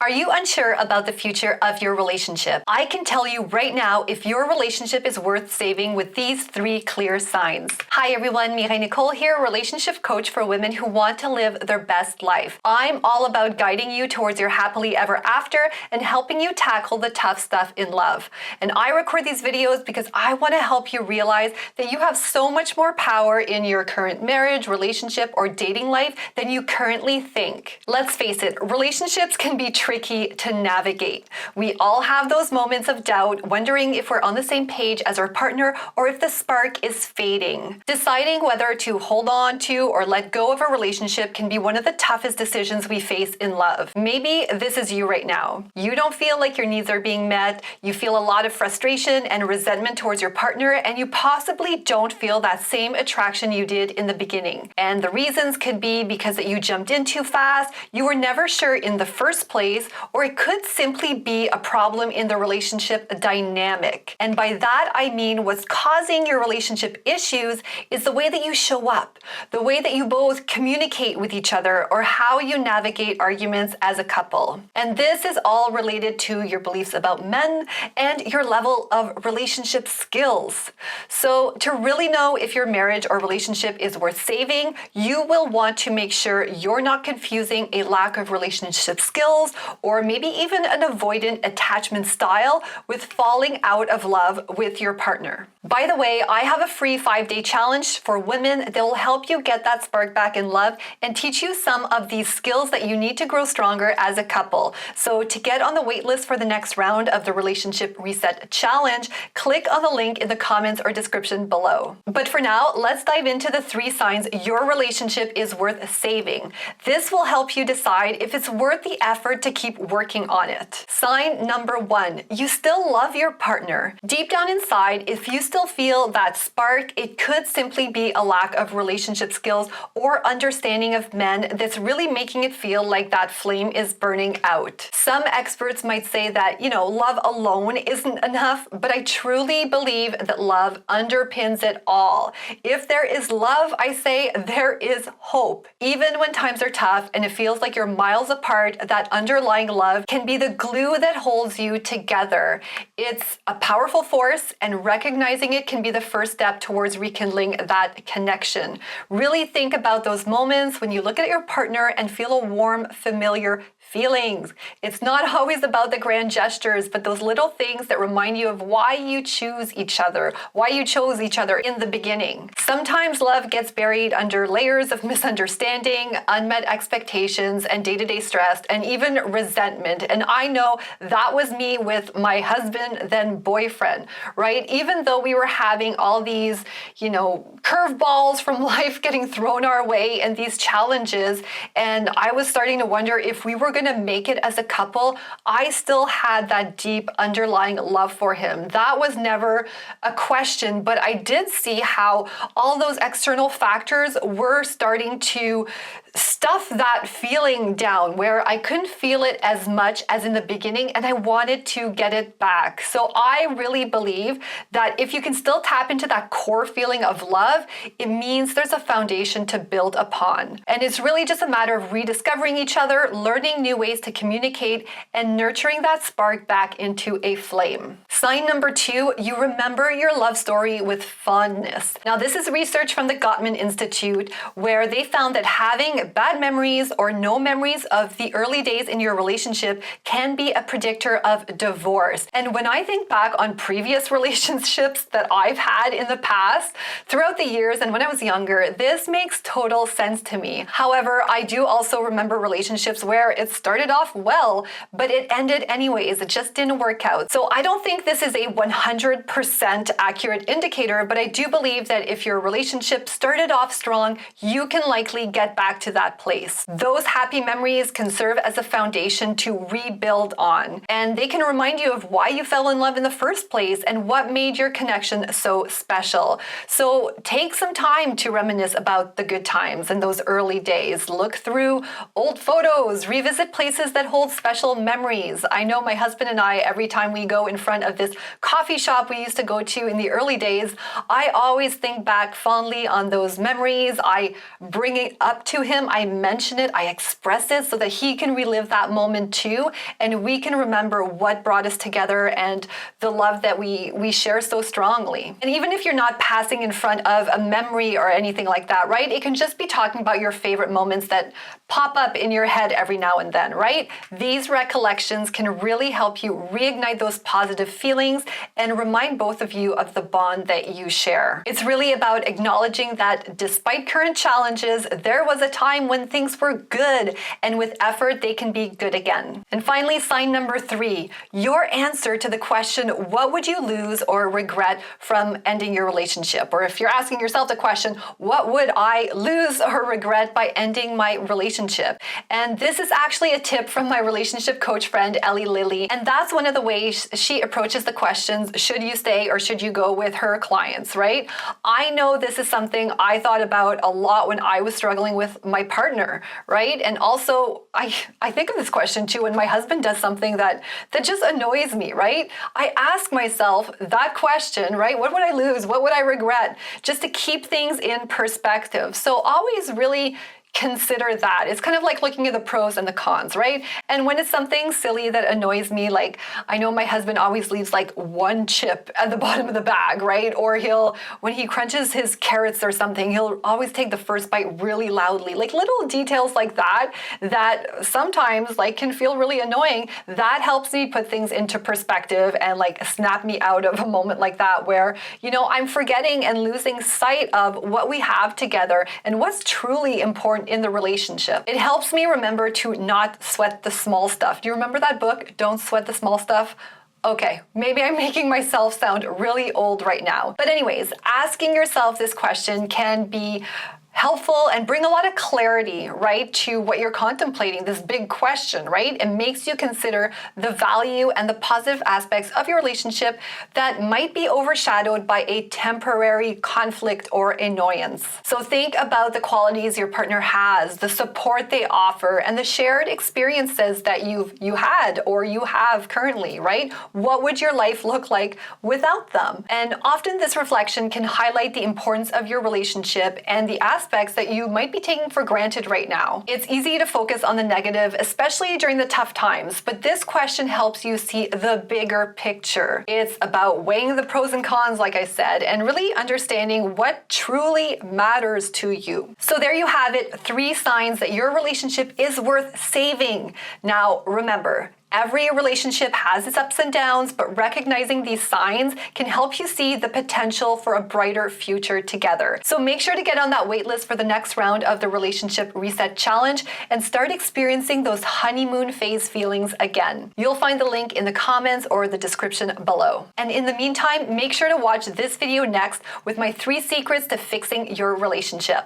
Are you unsure about the future of your relationship? I can tell you right now if your relationship is worth saving with these 3 clear signs. Hi everyone, Mireille Nicole here, relationship coach for women who want to live their best life. I'm all about guiding you towards your happily ever after and helping you tackle the tough stuff in love. And I record these videos because I want to help you realize that you have so much more power in your current marriage, relationship, or dating life than you currently think. Let's face it, relationships can be tricky to navigate. We all have those moments of doubt, wondering if we're on the same page as our partner or if the spark is fading. Deciding whether to hold on to or let go of a relationship can be one of the toughest decisions we face in love. Maybe this is you right now. You don't feel like your needs are being met, you feel a lot of frustration and resentment towards your partner, and you possibly don't feel that same attraction you did in the beginning. And the reasons could be because that you jumped in too fast, you were never sure in the first place, or it could simply be a problem in the relationship dynamic. And by that, I mean what's causing your relationship issues is the way that you show up, the way that you both communicate with each other, or how you navigate arguments as a couple. And this is all related to your beliefs about men and your level of relationship skills. So to really know if your marriage or relationship is worth saving, you will want to make sure you're not confusing a lack of relationship skills or maybe even an avoidant attachment style with falling out of love with your partner. By the way, I have a free 5-day challenge for women that will help you get that spark back in love and teach you some of these skills that you need to grow stronger as a couple. So to get on the wait list for the next round of the Relationship Reset Challenge, click on the link in the comments or description below. But for now, let's dive into the 3 signs your relationship is worth saving. This will help you decide if it's worth the effort to keep working on it. Sign number 1, you still love your partner. Deep down inside, if you still feel that spark, it could simply be a lack of relationship skills or understanding of men that's really making it feel like that flame is burning out. Some experts might say that, love alone isn't enough, but I truly believe that love underpins it all. If there is love, I say there is hope. Even when times are tough and it feels like you're miles apart, that underlying love can be the glue that holds you together. It's a powerful force, and recognizing it can be the first step towards rekindling that connection. Really think about those moments when you look at your partner and feel a warm, familiar feelings. It's not always about the grand gestures, but those little things that remind you of why you choose each other, why you chose each other in the beginning. Sometimes love gets buried under layers of misunderstanding, unmet expectations, and day-to-day stress, and even resentment. And I know that was me with my husband, then boyfriend, right? Even though we were having all these, curveballs from life getting thrown our way and these challenges, and I was starting to wonder if we were going to make it as a couple, I still had that deep underlying love for him. That was never a question, but I did see how all those external factors were starting to stuff that feeling down, where I couldn't feel it as much as in the beginning, and I wanted to get it back. So I really believe that if you can still tap into that core feeling of love, it means there's a foundation to build upon. And it's really just a matter of rediscovering each other, learning new ways to communicate, and nurturing that spark back into a flame. Sign number 2, you remember your love story with fondness. Now, this is research from the Gottman Institute, where they found that having bad memories or no memories of the early days in your relationship can be a predictor of divorce. And when I think back on previous relationships that I've had in the past, throughout the years and when I was younger, this makes total sense to me. However, I do also remember relationships where it started off well, but it ended anyways. It just didn't work out. So I don't think this is a 100% accurate indicator, but I do believe that if your relationship started off strong, you can likely get back to that place. Those happy memories can serve as a foundation to rebuild on, and they can remind you of why you fell in love in the first place and what made your connection so special. So take some time to reminisce about the good times and those early days. Look through old photos, revisit places that hold special memories. I know my husband and I, every time we go in front of this coffee shop we used to go to in the early days, I always think back fondly on those memories. I bring it up to him him, I mention it, I express it so that he can relive that moment too, and we can remember what brought us together and the love that we share so strongly. And even if you're not passing in front of a memory or anything like that, right? It can just be talking about your favorite moments that pop up in your head every now and then, right? These recollections can really help you reignite those positive feelings and remind both of you of the bond that you share. It's really about acknowledging that despite current challenges, there was a time when things were good, and with effort, they can be good again. And finally, sign number 3, your answer to the question, what would you lose or regret from ending your relationship? Or if you're asking yourself the question, what would I lose or regret by ending my relationship? And this is actually a tip from my relationship coach friend, Ellie Lilly. And that's one of the ways she approaches the questions, should you stay or should you go, with her clients, right? I know this is something I thought about a lot when I was struggling with my partner, right? And also, I think of this question too when my husband does something that just annoys me, right? I ask myself that question, right? What would I lose? What would I regret? Just to keep things in perspective. So always really consider that. It's kind of like looking at the pros and the cons, right? And when it's something silly that annoys me, like I know my husband always leaves like one chip at the bottom of the bag, right? Or when he crunches his carrots or something, he'll always take the first bite really loudly. Like little details like that sometimes like can feel really annoying. That helps me put things into perspective and like snap me out of a moment like that where, I'm forgetting and losing sight of what we have together and what's truly important in the relationship. It helps me remember to not sweat the small stuff. Do you remember that book, Don't Sweat the Small Stuff? Okay, maybe I'm making myself sound really old right now. But anyways, asking yourself this question can be helpful and bring a lot of clarity, right, to what you're contemplating, this big question, right? It makes you consider the value and the positive aspects of your relationship that might be overshadowed by a temporary conflict or annoyance. So think about the qualities your partner has, the support they offer, and the shared experiences that you had or you have currently, right? What would your life look like without them? And often this reflection can highlight the importance of your relationship and the aspects that you might be taking for granted right now. It's easy to focus on the negative, especially during the tough times, but this question helps you see the bigger picture. It's about weighing the pros and cons, like I said, and really understanding what truly matters to you. So there you have it, 3 signs that your relationship is worth saving. Now, remember, every relationship has its ups and downs, but recognizing these signs can help you see the potential for a brighter future together. So make sure to get on that wait list for the next round of the Relationship Reset Challenge and start experiencing those honeymoon phase feelings again. You'll find the link in the comments or the description below. And in the meantime, make sure to watch this video next with my 3 secrets to fixing your relationship.